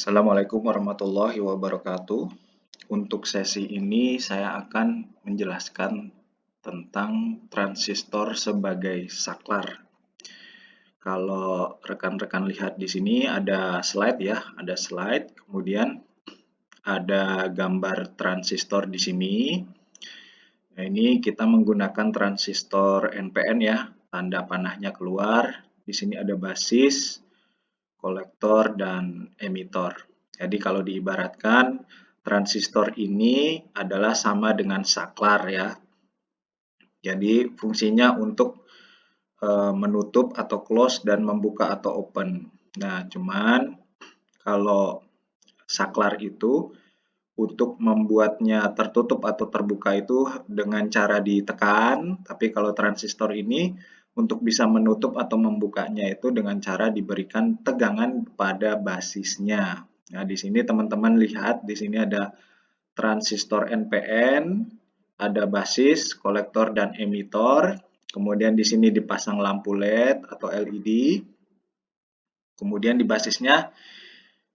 Assalamualaikum warahmatullahi wabarakatuh. Untuk sesi ini saya akan menjelaskan tentang transistor sebagai saklar. Kalau rekan-rekan lihat di sini ada slide ya, ada slide, kemudian ada gambar transistor di sini. Nah, ini kita menggunakan transistor NPN ya, tanda panahnya keluar. Di sini ada basis, kolektor, dan emitor. Jadi kalau diibaratkan transistor ini adalah sama dengan saklar ya. Jadi fungsinya untuk menutup atau close dan membuka atau open. Nah, cuman kalau saklar itu untuk membuatnya tertutup atau terbuka itu dengan cara ditekan, tapi kalau transistor ini untuk bisa menutup atau membukanya itu dengan cara diberikan tegangan pada basisnya. Nah, di sini teman-teman lihat, di sini ada transistor NPN, ada basis, kolektor, dan emitor. Kemudian di sini dipasang lampu LED atau LED. Kemudian di basisnya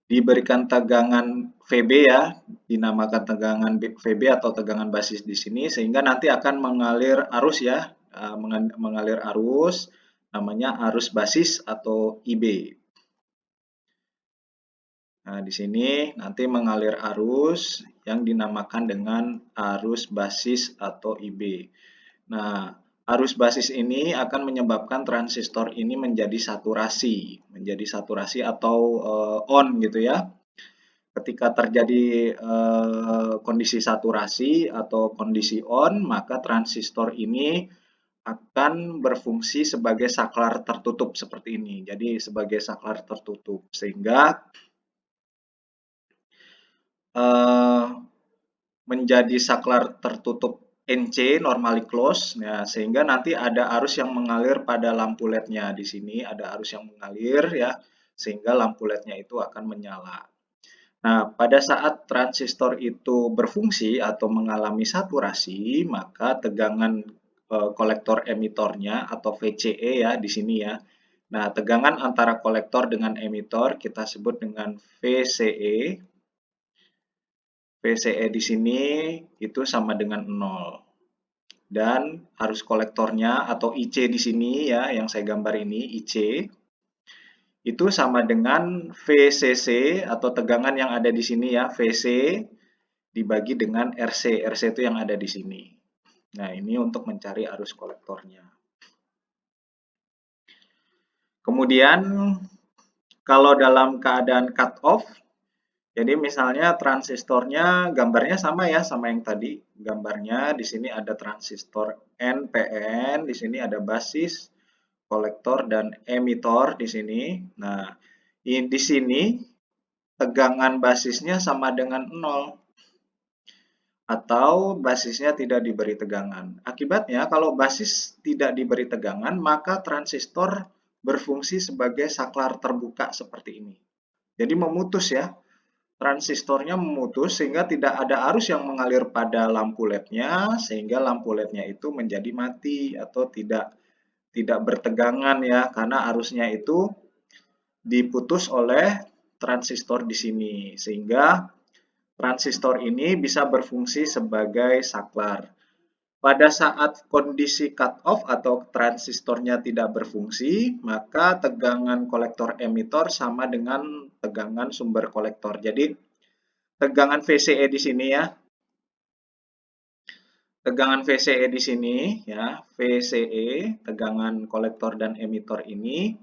diberikan tegangan VB ya, dinamakan tegangan VB atau tegangan basis di sini, sehingga nanti akan mengalir arus ya, mengalir arus, namanya arus basis atau IB. Nah, di sini nanti mengalir arus yang dinamakan dengan arus basis atau IB. Nah, arus basis ini akan menyebabkan transistor ini menjadi saturasi atau on gitu ya. Ketika terjadi kondisi saturasi atau kondisi on, maka transistor ini akan berfungsi sebagai saklar tertutup seperti ini. Jadi sebagai saklar tertutup, sehingga menjadi saklar tertutup NC, normally close, ya, sehingga nanti ada arus yang mengalir pada lampu LED-nya. Di sini ada arus yang mengalir ya, sehingga lampu LED-nya itu akan menyala. Nah, pada saat transistor itu berfungsi atau mengalami saturasi, maka tegangan kolektor emitornya atau VCE ya di sini ya. Nah, tegangan antara kolektor dengan emitor kita sebut dengan VCE. VCE di sini itu sama dengan 0. Dan arus kolektornya atau IC di sini ya, yang saya gambar ini, IC, itu sama dengan VCC atau tegangan yang ada di sini ya, VC dibagi dengan RC. RC itu yang ada di sini. Nah, ini untuk mencari arus kolektornya. Kemudian, kalau dalam keadaan cut off, jadi misalnya transistornya gambarnya sama ya, sama yang tadi. Gambarnya di sini ada transistor NPN, di sini ada basis, kolektor, dan emitor di sini. Nah, di sini tegangan basisnya sama dengan 0. Atau basisnya tidak diberi tegangan. Akibatnya, kalau basis tidak diberi tegangan, maka transistor berfungsi sebagai saklar terbuka seperti ini. Jadi memutus ya, transistornya memutus sehingga tidak ada arus yang mengalir pada lampu LED-nya, sehingga lampu LED-nya itu menjadi mati atau tidak bertegangan ya, karena arusnya itu diputus oleh transistor di sini, sehingga transistor ini bisa berfungsi sebagai saklar. Pada saat kondisi cut off atau transistornya tidak berfungsi, maka tegangan kolektor emitor sama dengan tegangan sumber kolektor. Jadi tegangan VCE di sini ya. Tegangan VCE di sini ya, VCE, tegangan kolektor dan emitor ini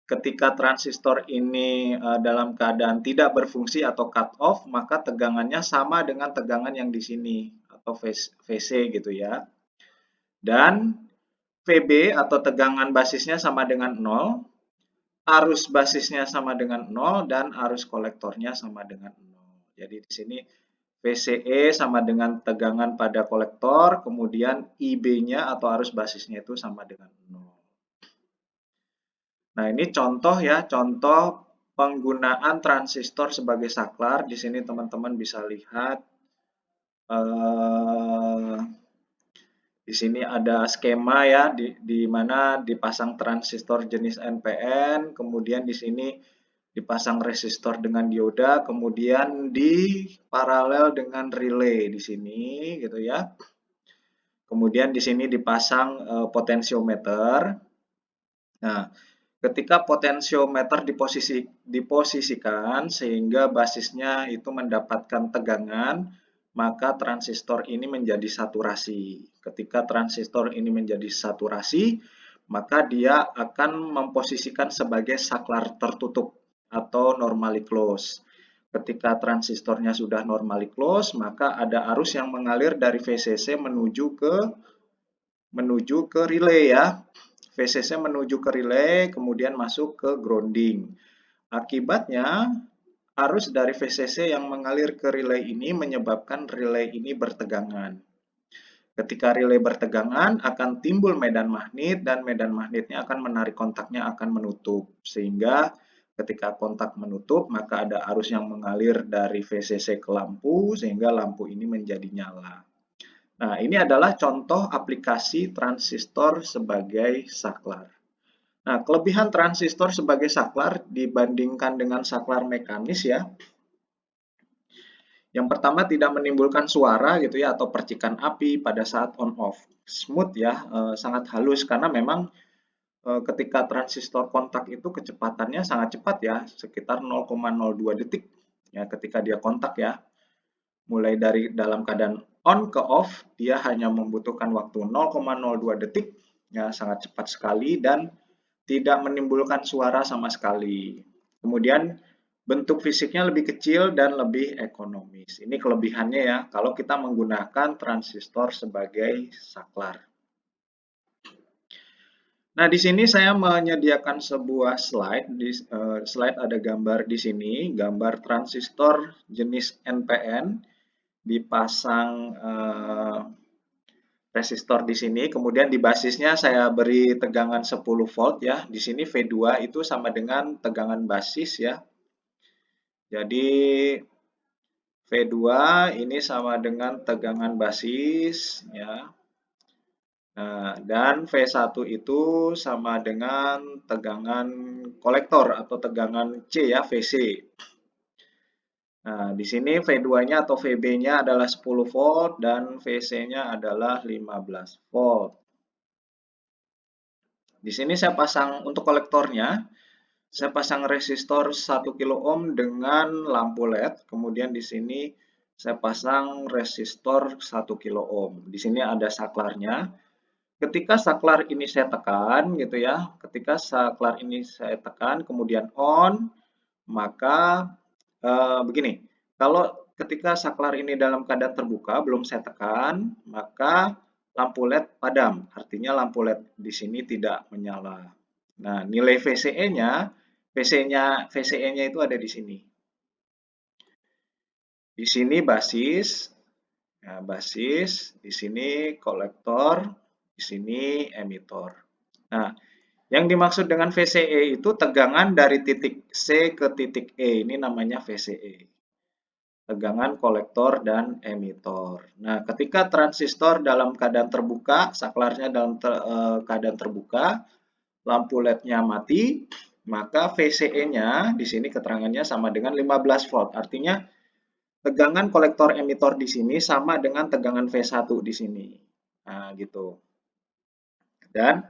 ketika transistor ini dalam keadaan tidak berfungsi atau cut off, maka tegangannya sama dengan tegangan yang di sini atau VC gitu ya. Dan VB atau tegangan basisnya sama dengan 0, arus basisnya sama dengan 0, dan arus kolektornya sama dengan 0. Jadi di sini VCE sama dengan tegangan pada kolektor, kemudian IB-nya atau arus basisnya itu sama dengan 0. Nah, ini contoh ya, contoh penggunaan transistor sebagai saklar. Di sini teman-teman bisa lihat di sini ada skema ya, di mana dipasang transistor jenis NPN, kemudian di sini dipasang resistor dengan dioda, kemudian di paralel dengan relay di sini gitu ya. Kemudian di sini dipasang potensiometer. Nah, ketika potensiometer diposisikan sehingga basisnya itu mendapatkan tegangan, maka transistor ini menjadi saturasi. Ketika transistor ini menjadi saturasi, maka dia akan memposisikan sebagai saklar tertutup atau normally close. Ketika transistornya sudah normally close, maka ada arus yang mengalir dari VCC menuju ke relay ya. VCC menuju ke relay, kemudian masuk ke grounding. Akibatnya, arus dari VCC yang mengalir ke relay ini menyebabkan relay ini bertegangan. Ketika relay bertegangan, akan timbul medan magnet dan medan magnetnya akan menarik kontaknya akan menutup. Sehingga ketika kontak menutup, maka ada arus yang mengalir dari VCC ke lampu, sehingga lampu ini menjadi nyala. Nah, ini adalah contoh aplikasi transistor sebagai saklar. Nah, kelebihan transistor sebagai saklar dibandingkan dengan saklar mekanis ya. Yang pertama tidak menimbulkan suara gitu ya atau percikan api pada saat on off. Smooth ya, sangat halus karena memang ketika transistor kontak itu kecepatannya sangat cepat ya, sekitar 0,02 detik ya ketika dia kontak ya. Mulai dari dalam keadaan on ke off, dia hanya membutuhkan waktu 0,02 detik, ya sangat cepat sekali dan tidak menimbulkan suara sama sekali. Kemudian bentuk fisiknya lebih kecil dan lebih ekonomis. Ini kelebihannya ya, kalau kita menggunakan transistor sebagai saklar. Nah, di sini saya menyediakan sebuah slide. Di slide ada gambar di sini, gambar transistor jenis NPN dipasang resistor di sini, kemudian di basisnya saya beri tegangan 10 volt ya. Di sini V2 itu sama dengan tegangan basis ya. Jadi V2 ini sama dengan tegangan basis ya. Nah, dan V1 itu sama dengan tegangan kolektor atau tegangan C ya, VC. Nah, di sini V2-nya atau VB-nya adalah 10 volt dan VC-nya adalah 15 volt. Di sini saya pasang untuk kolektornya, saya pasang resistor 1 kilo ohm dengan lampu LED. Kemudian di sini saya pasang resistor 1 kilo ohm. Di sini ada saklarnya. Ketika saklar ini saya tekan gitu ya, ketika saklar ini saya tekan kemudian on, maka begini, kalau ketika saklar ini dalam keadaan terbuka, belum saya tekan, maka lampu LED padam. Artinya lampu LED di sini tidak menyala. Nah, nilai VCE-nya, VCE-nya itu ada di sini. Di sini basis, ya, basis, di sini kolektor, di sini emitor. Nah, yang dimaksud dengan VCE itu tegangan dari titik C ke titik E. Ini namanya VCE. Tegangan kolektor dan emitor. Nah, ketika transistor dalam keadaan terbuka, saklarnya dalam keadaan terbuka, lampu LED-nya mati, maka VCE-nya di sini keterangannya sama dengan 15 volt. Artinya tegangan kolektor emitor di sini sama dengan tegangan V1 di sini. Nah, gitu. Dan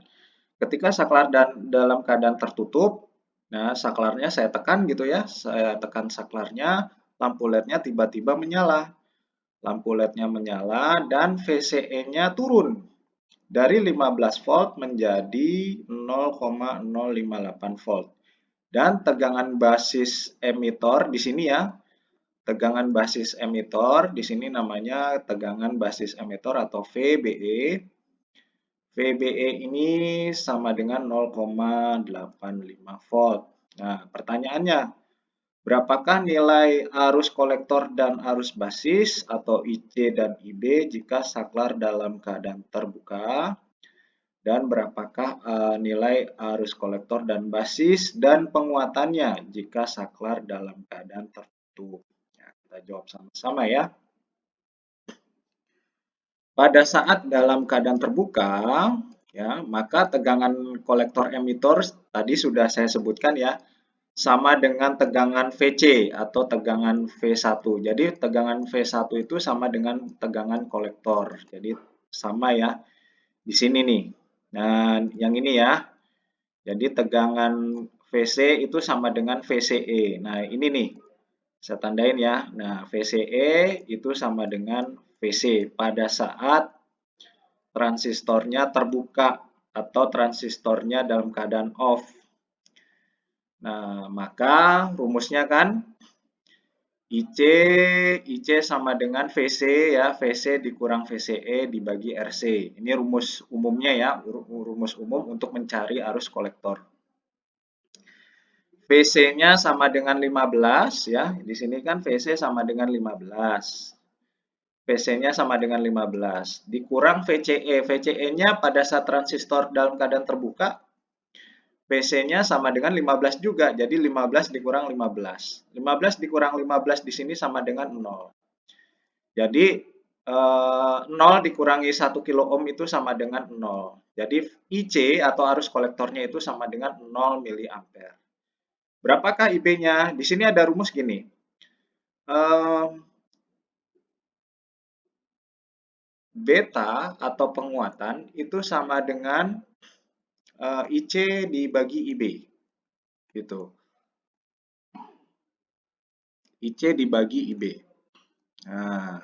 ketika saklar dalam keadaan tertutup, nah saklarnya saya tekan gitu ya, saya tekan saklarnya, lampu LED-nya tiba-tiba menyala. Lampu LED-nya menyala dan VCE-nya turun dari 15 volt menjadi 0,058 volt. Dan tegangan basis emitor di sini ya, tegangan basis emitor di sini namanya tegangan basis emitor atau VBE. VBE ini sama dengan 0,85 volt. Nah, pertanyaannya, berapakah nilai arus kolektor dan arus basis atau IC dan IB jika saklar dalam keadaan terbuka? Dan berapakah nilai arus kolektor dan basis dan penguatannya jika saklar dalam keadaan tertutup? Ya, kita jawab sama-sama ya. Pada saat dalam keadaan terbuka, ya, maka tegangan kolektor emitor tadi sudah saya sebutkan ya, sama dengan tegangan VC atau tegangan V1. Jadi tegangan V1 itu sama dengan tegangan kolektor. Jadi sama ya di sini nih. Dan yang ini ya. Jadi tegangan VC itu sama dengan VCE. Nah, ini nih. Saya tandain ya. Nah, VCE itu sama dengan VC pada saat transistornya terbuka atau transistornya dalam keadaan off. Nah, maka rumusnya kan IC sama dengan VC ya, VC dikurang VCE dibagi RC. Ini rumus umumnya ya, rumus umum untuk mencari arus kolektor. VC-nya sama dengan 15 ya. Di sini kan VC sama dengan 15. VC-nya sama dengan 15. Dikurang VCE. VCE-nya pada saat transistor dalam keadaan terbuka, VC-nya sama dengan 15 juga. Jadi 15 dikurang 15. 15 dikurang 15 di sini sama dengan 0. Jadi 0 dikurangi 1 kilo ohm itu sama dengan 0. Jadi IC atau arus kolektornya itu sama dengan 0 miliampere. Berapakah IB-nya? Di sini ada rumus gini. Beta atau penguatan itu sama dengan IC dibagi IB. Gitu. IC dibagi IB. Nah,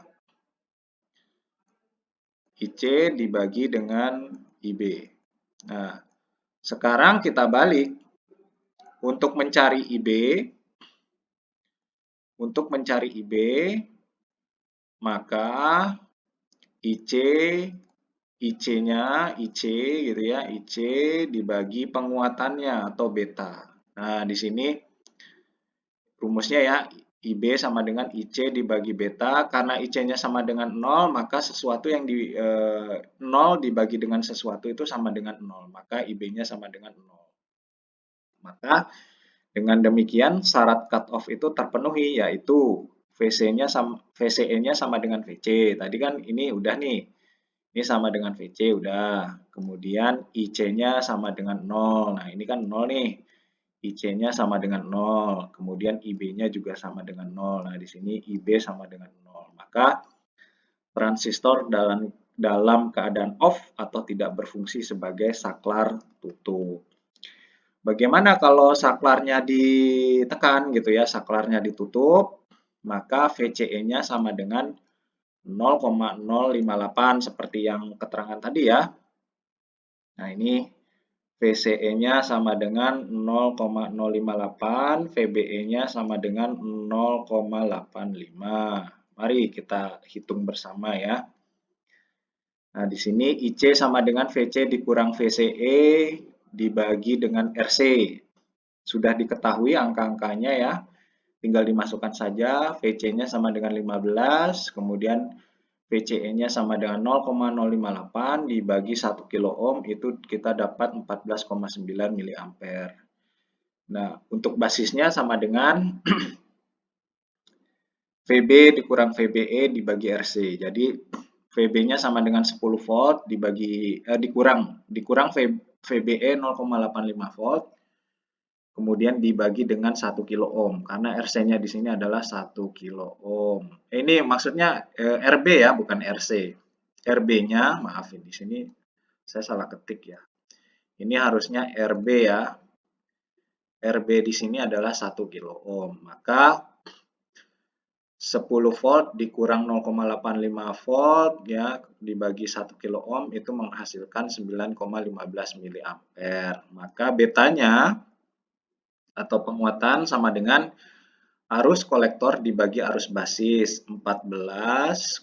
IC dibagi dengan IB. Nah, sekarang kita balik. Untuk mencari IB, maka IC IC gitu ya, IC dibagi penguatannya atau beta. Nah, di sini rumusnya ya, IB sama dengan IC dibagi beta. Karena IC-nya sama dengan 0, maka sesuatu yang 0 dibagi dengan sesuatu itu sama dengan 0. Maka IB-nya sama dengan 0. Maka dengan demikian syarat cut-off itu terpenuhi, yaitu VCE-nya sama dengan VC. Tadi kan ini udah nih. Ini sama dengan VC udah. Kemudian IC-nya sama dengan 0. Nah, ini kan 0 nih. IC-nya sama dengan 0. Kemudian IB-nya juga sama dengan 0. Nah, di sini IB sama dengan 0. Maka transistor dalam keadaan off atau tidak berfungsi sebagai saklar tutup. Bagaimana kalau saklarnya ditekan gitu ya, saklarnya ditutup, maka VCE-nya sama dengan 0,058 seperti yang keterangan tadi ya. Nah, ini VCE-nya sama dengan 0,058, VBE-nya sama dengan 0,85. Mari kita hitung bersama ya. Nah, di sini IC sama dengan VC dikurang VCE dibagi dengan RC. Sudah diketahui angka-angkanya ya. Tinggal dimasukkan saja, VC-nya sama dengan 15, kemudian VCE-nya sama dengan 0,058 dibagi 1 kilo ohm, itu kita dapat 14,9 miliampere. Nah, untuk basisnya sama dengan VB dikurang VBE dibagi RC. Jadi VB-nya sama dengan 10 volt dikurang VBE 0,85 volt. Kemudian dibagi dengan 1 kilo ohm karena RC-nya di sini adalah 1 kilo ohm. Ini maksudnya RB ya, bukan RC. RB-nya, maaf di sini saya salah ketik ya. Ini harusnya RB ya. RB di sini adalah 1 kilo ohm. Maka 10 volt dikurang 0,85 volt ya dibagi 1 kilo ohm itu menghasilkan 9,15 miliampere. Maka betanya atau penguatan sama dengan arus kolektor dibagi arus basis. 14,9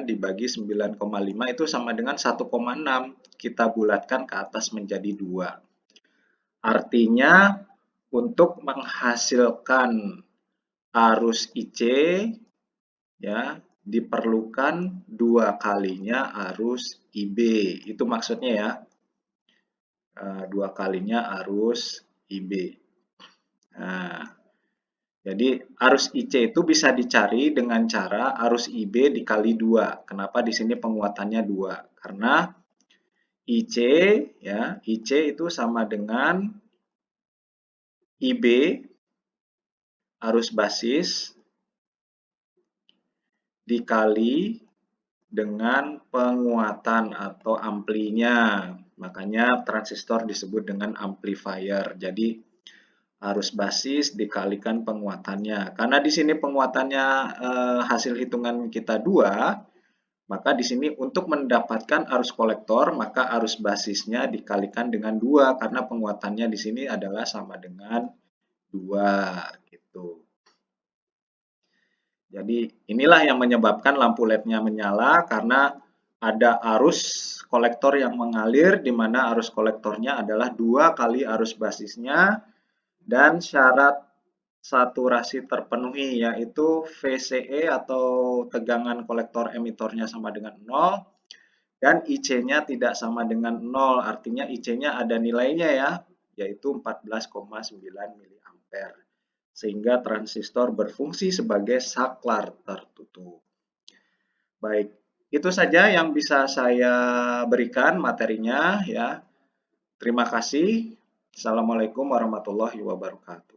dibagi 9,5 itu sama dengan 1,6. Kita bulatkan ke atas menjadi 2. Artinya untuk menghasilkan arus IC ya diperlukan 2 kalinya arus IB. Itu maksudnya ya. 2 kalinya arus IB. Nah, jadi arus IC itu bisa dicari dengan cara arus IB dikali 2. Kenapa di sini penguatannya 2? Karena IC ya, IC itu sama dengan IB arus basis dikali dengan penguatan atau amplinya. Makanya transistor disebut dengan amplifier. Jadi arus basis dikalikan penguatannya. Karena di sini penguatannya hasil hitungan kita 2, maka di sini untuk mendapatkan arus kolektor, maka arus basisnya dikalikan dengan 2 karena penguatannya di sini adalah sama dengan 2 gitu. Jadi inilah yang menyebabkan lampu LED-nya menyala karena ada arus kolektor yang mengalir di mana arus kolektornya adalah 2 kali arus basisnya dan syarat saturasi terpenuhi yaitu VCE atau tegangan kolektor emitornya sama dengan 0 dan IC-nya tidak sama dengan 0, artinya IC-nya ada nilainya ya, yaitu 14,9 mA. Sehingga transistor berfungsi sebagai saklar tertutup. Baik, itu saja yang bisa saya berikan materinya ya. Terima kasih. Assalamualaikum warahmatullahi wabarakatuh.